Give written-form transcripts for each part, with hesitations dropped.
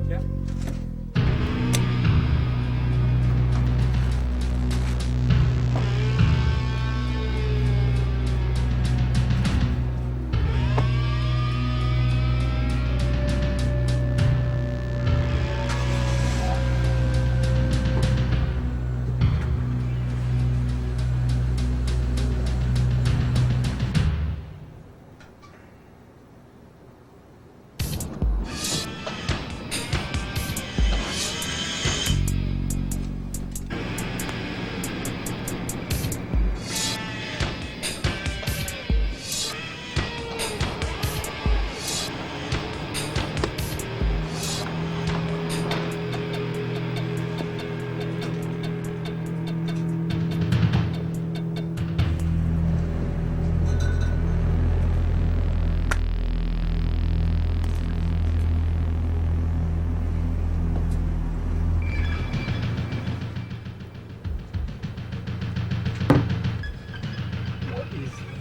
Yeah.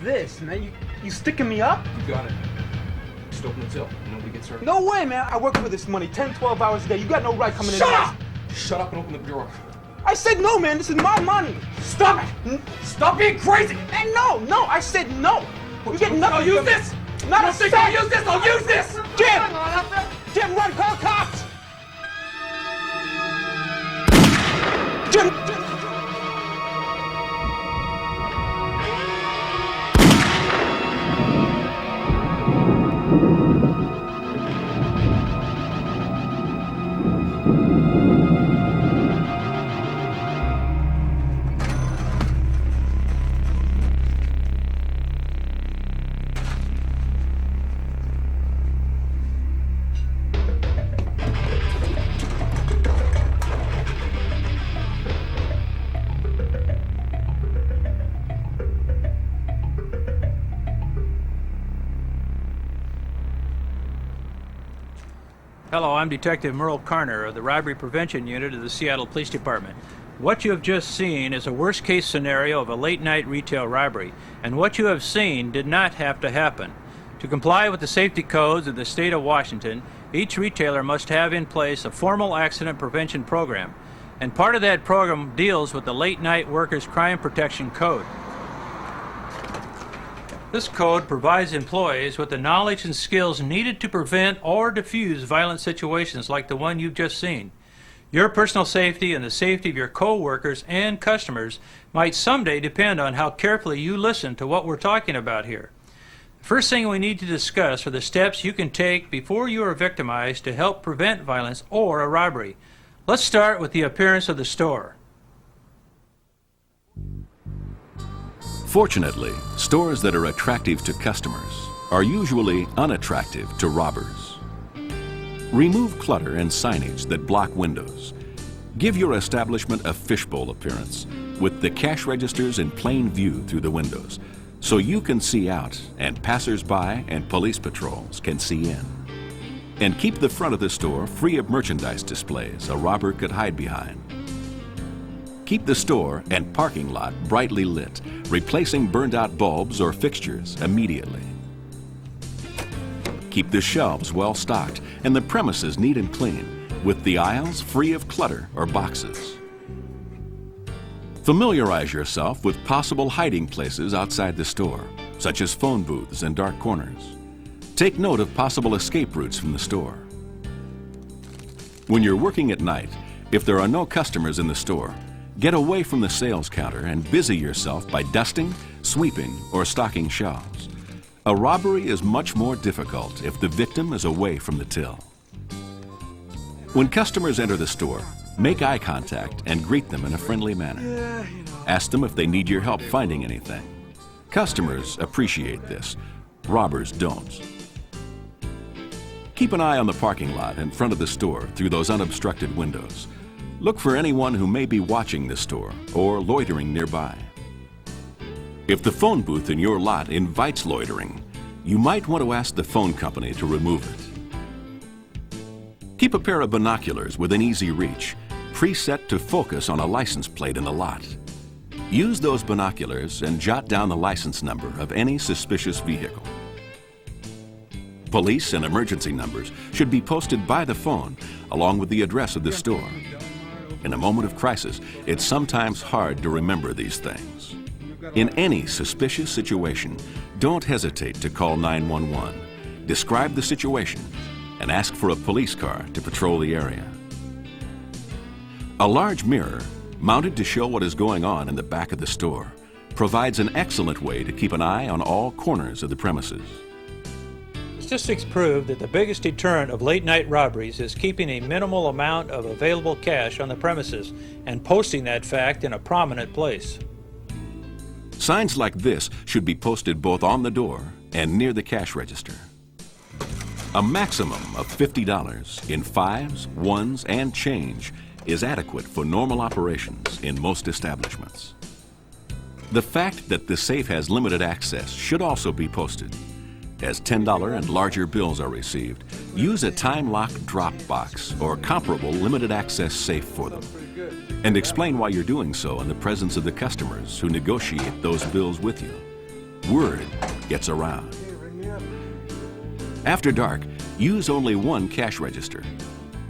This, man, you sticking me up? You got it. Just open the till. Nobody gets hurt. No way, man. I work for this money 10, 12 hours a day. You got no right coming in. Shut up! Shut up and open the door. I said no, man. This is my money. Stop it! Stop being crazy! Hey, no. I said no. You get nothing. I'll use this! Not You a think cent. I'll use this? I'll use this! Jim, run, call cops. Jim. Hello, I'm Detective Merle Carner of the Robbery Prevention Unit of the Seattle Police Department. What you have just seen is a worst-case scenario of a late-night retail robbery, and what you have seen did not have to happen. To comply with the safety codes of the state of Washington, each retailer must have in place a formal accident prevention program, and part of that program deals with the Late-Night Workers' Crime Protection Code. This code provides employees with the knowledge and skills needed to prevent or defuse violent situations like the one you've just seen. Your personal safety and the safety of your co-workers and customers might someday depend on how carefully you listen to what we're talking about here. The first thing we need to discuss are the steps you can take before you are victimized to help prevent violence or a robbery. Let's start with the appearance of the store. Fortunately, stores that are attractive to customers are usually unattractive to robbers. Remove clutter and signage that block windows. Give your establishment a fishbowl appearance with the cash registers in plain view through the windows so you can see out and passers-by and police patrols can see in. And keep the front of the store free of merchandise displays a robber could hide behind. Keep the store and parking lot brightly lit, replacing burned-out bulbs or fixtures immediately. Keep the shelves well stocked and the premises neat and clean, with the aisles free of clutter or boxes. Familiarize yourself with possible hiding places outside the store, such as phone booths and dark corners. Take note of possible escape routes from the store. When you're working at night, if there are no customers in the store, get away from the sales counter and busy yourself by dusting, sweeping, or stocking shelves. A robbery is much more difficult if the victim is away from the till. When customers enter the store, make eye contact and greet them in a friendly manner. Ask them if they need your help finding anything. Customers appreciate this. Robbers don't. Keep an eye on the parking lot in front of the store through those unobstructed windows. Look for anyone who may be watching the store or loitering nearby. If the phone booth in your lot invites loitering, you might want to ask the phone company to remove it. Keep a pair of binoculars within easy reach, preset to focus on a license plate in the lot. Use those binoculars and jot down the license number of any suspicious vehicle. Police and emergency numbers should be posted by the phone along with the address of the store. In a moment of crisis, it's sometimes hard to remember these things. In any suspicious situation, don't hesitate to call 911. Describe the situation and ask for a police car to patrol the area. A large mirror, mounted to show what is going on in the back of the store, provides an excellent way to keep an eye on all corners of the premises. Statistics prove that the biggest deterrent of late-night robberies is keeping a minimal amount of available cash on the premises and posting that fact in a prominent place. Signs like this should be posted both on the door and near the cash register. A maximum of $50 in fives, ones, and change is adequate for normal operations in most establishments. The fact that the safe has limited access should also be posted. As $10 and larger bills are received, use a time-locked drop box or comparable limited access safe for them. And explain why you're doing so in the presence of the customers who negotiate those bills with you. Word gets around. After dark, use only one cash register.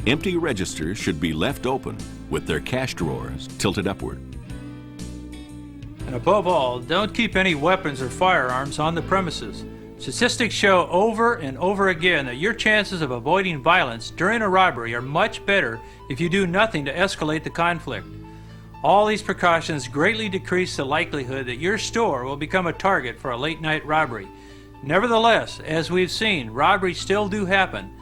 Empty registers should be left open with their cash drawers tilted upward. And above all, don't keep any weapons or firearms on the premises. Statistics show over and over again that your chances of avoiding violence during a robbery are much better if you do nothing to escalate the conflict. All these precautions greatly decrease the likelihood that your store will become a target for a late-night robbery. Nevertheless, as we've seen, robberies still do happen.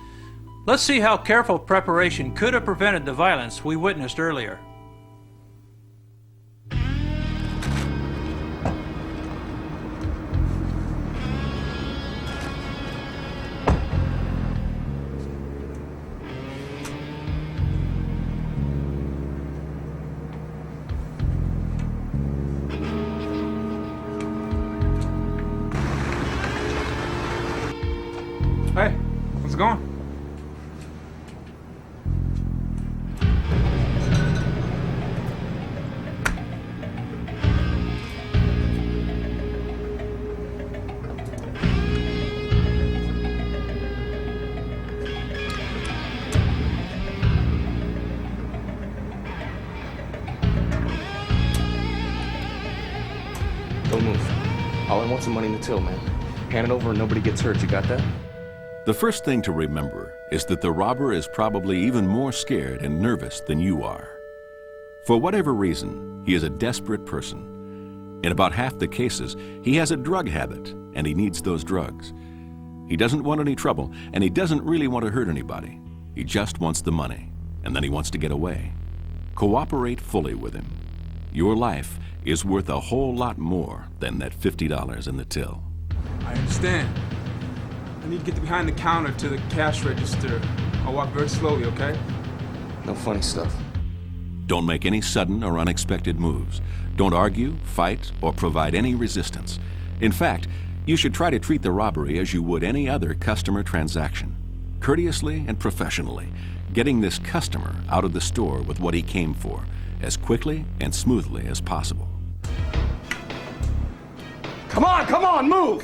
Let's see how careful preparation could have prevented the violence we witnessed earlier. Hey, how's it going? Don't move. All I want's the money in the till, man. Hand it over and nobody gets hurt. You got that? The first thing to remember is that the robber is probably even more scared and nervous than you are. For whatever reason, he is a desperate person. In about half the cases, he has a drug habit and he needs those drugs. He doesn't want any trouble and he doesn't really want to hurt anybody. He just wants the money and then he wants to get away. Cooperate fully with him. Your life is worth a whole lot more than that $50 in the till. I understand. I need to get behind the counter to the cash register. I'll walk very slowly, okay? No funny stuff. Don't make any sudden or unexpected moves. Don't argue, fight, or provide any resistance. In fact, you should try to treat the robbery as you would any other customer transaction. Courteously and professionally, getting this customer out of the store with what he came for as quickly and smoothly as possible. Come on, move!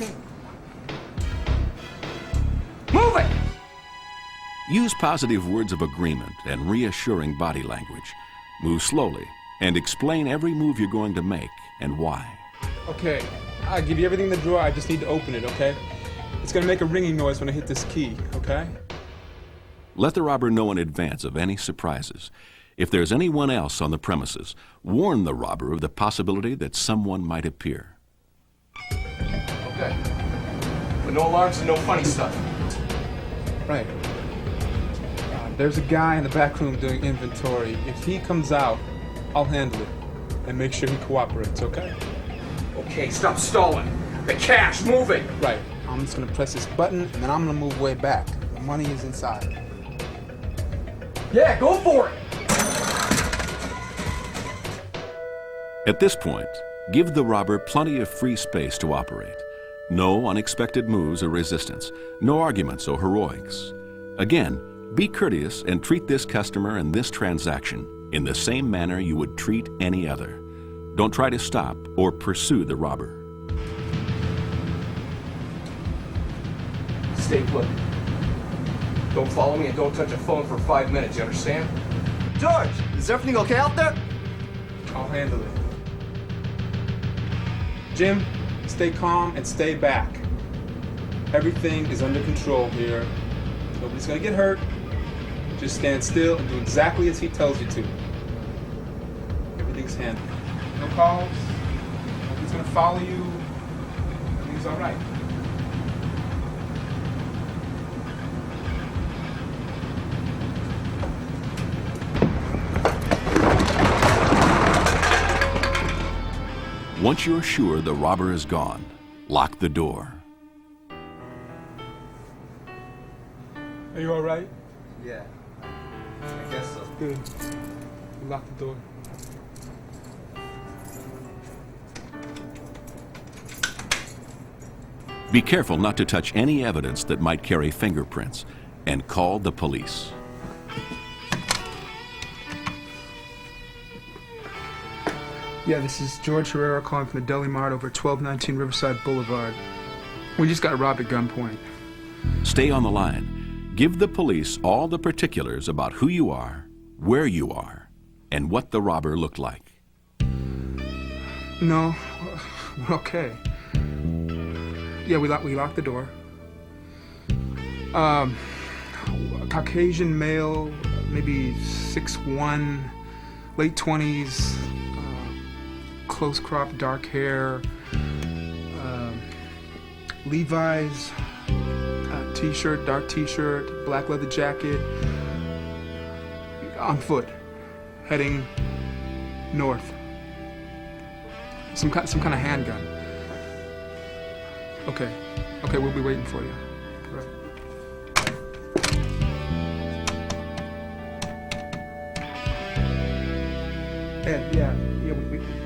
Move it! Use positive words of agreement and reassuring body language. Move slowly and explain every move you're going to make and why. Okay, I'll give you everything in the drawer. I just need to open it, okay? It's gonna make a ringing noise when I hit this key, okay? Let the robber know in advance of any surprises. If there's anyone else on the premises, warn the robber of the possibility that someone might appear. Okay. But no alarms and no funny stuff. Right. There's a guy in the back room doing inventory. If he comes out, I'll handle it. And make sure he cooperates, okay? Okay, stop stalling. The cash, move it! Right. I'm just gonna press this button, and then I'm gonna move way back. The money is inside. Yeah, go for it! At this point, give the robber plenty of free space to operate. No unexpected moves or resistance, no arguments or heroics. Again, be courteous and treat this customer and this transaction in the same manner you would treat any other. Don't try to stop or pursue the robber. stay put. Don't follow me and don't touch a phone for 5 minutes, you understand? George, is everything okay out there? I'll handle it. Jim, stay calm and stay back. Everything is under control here. Nobody's gonna get hurt. Just stand still and do exactly as he tells you to. Everything's handled. No calls. Nobody's gonna follow you. Everything's all right. Once you're sure the robber is gone, lock the door. Are you all right? Yeah, I guess so. Good. Lock the door. Be careful not to touch any evidence that might carry fingerprints, and call the police. Yeah, this is George Herrera calling from the Deli Mart over 1219 Riverside Boulevard. We just got robbed at gunpoint. Stay on the line. Give the police all the particulars about who you are, where you are, and what the robber looked like. No, we're okay. Yeah, we locked the door. Caucasian male, maybe 6'1", late 20s, close crop, dark hair, Levi's, t-shirt, dark t-shirt, black leather jacket, on foot, heading north. Some kind of handgun. Okay, we'll be waiting for you. Right. Ed, yeah,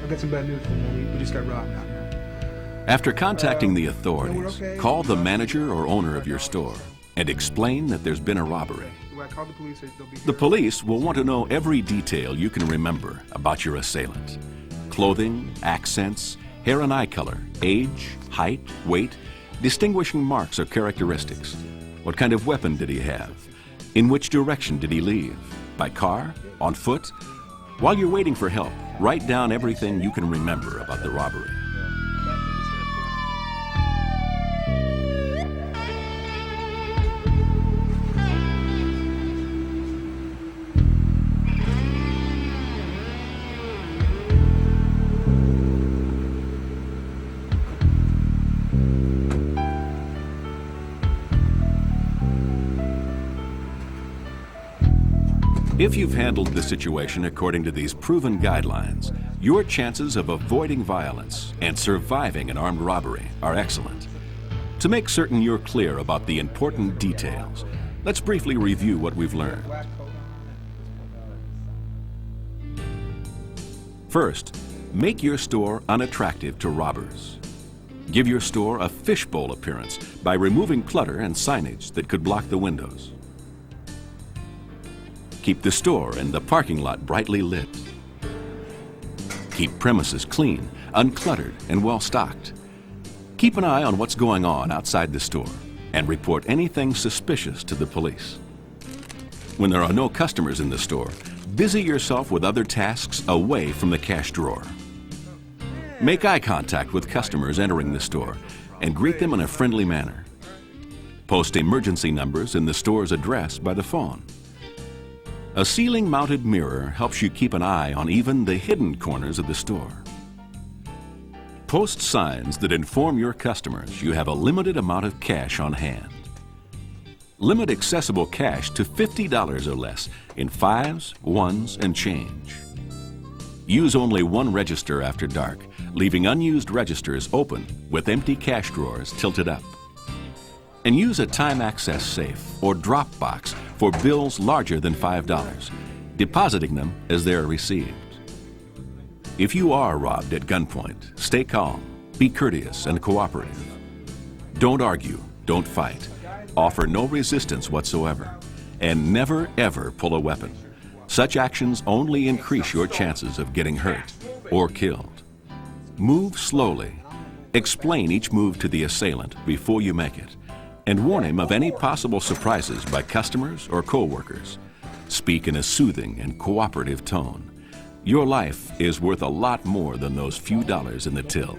I got some bad news for you. We just got robbed out here. After contacting the authorities, call the manager or owner of your store and explain that there's been a robbery. When I call the police, they'll be here. The police will want to know every detail you can remember about your assailant. Clothing, accents, hair and eye color, age, height, weight, distinguishing marks or characteristics. What kind of weapon did he have? In which direction did he leave? By car? On foot? While you're waiting for help, write down everything you can remember about the robbery. If you've handled the situation according to these proven guidelines, your chances of avoiding violence and surviving an armed robbery are excellent. To make certain you're clear about the important details, let's briefly review what we've learned. First, make your store unattractive to robbers. Give your store a fishbowl appearance by removing clutter and signage that could block the windows. Keep the store and the parking lot brightly lit. Keep premises clean, uncluttered, and well-stocked. Keep an eye on what's going on outside the store and report anything suspicious to the police. When there are no customers in the store, busy yourself with other tasks away from the cash drawer. Make eye contact with customers entering the store and greet them in a friendly manner. Post emergency numbers in the store's address by the phone. A ceiling-mounted mirror helps you keep an eye on even the hidden corners of the store. Post signs that inform your customers you have a limited amount of cash on hand. Limit accessible cash to $50 or less in fives, ones, and change. Use only one register after dark, leaving unused registers open with empty cash drawers tilted up. And use a time access safe or drop box for bills larger than $5, depositing them as they are received. If you are robbed at gunpoint, stay calm, be courteous and cooperative. Don't argue, don't fight, offer no resistance whatsoever, and never ever pull a weapon. Such actions only increase your chances of getting hurt or killed. Move slowly. Explain each move to the assailant before you make it. and warn him of any possible surprises by customers or co-workers. Speak in a soothing and cooperative tone. Your life is worth a lot more than those few dollars in the till.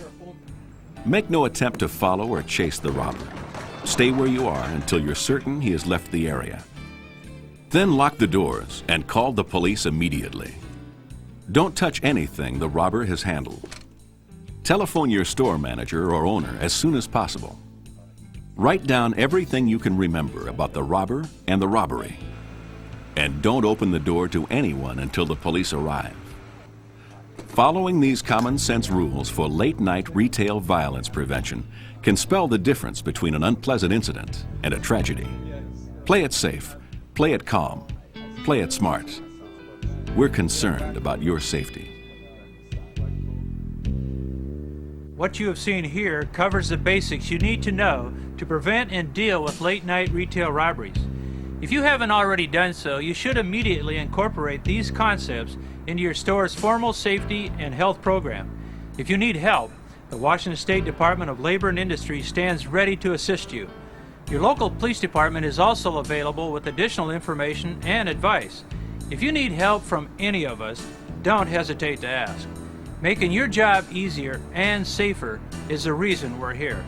Make no attempt to follow or chase the robber. Stay where you are until you're certain he has left the area. Then lock the doors and call the police immediately. Don't touch anything the robber has handled. Telephone your store manager or owner as soon as possible. Write down everything you can remember about the robber and the robbery. And don't open the door to anyone until the police arrive. Following these common sense rules for late-night retail violence prevention can spell the difference between an unpleasant incident and a tragedy. Play it safe, play it calm, play it smart. We're concerned about your safety. What you have seen here covers the basics you need to know to prevent and deal with late-night retail robberies. If you haven't already done so, you should immediately incorporate these concepts into your store's formal safety and health program. If you need help, the Washington State Department of Labor and Industry stands ready to assist you. Your local police department is also available with additional information and advice. If you need help from any of us, don't hesitate to ask. Making your job easier and safer is the reason we're here.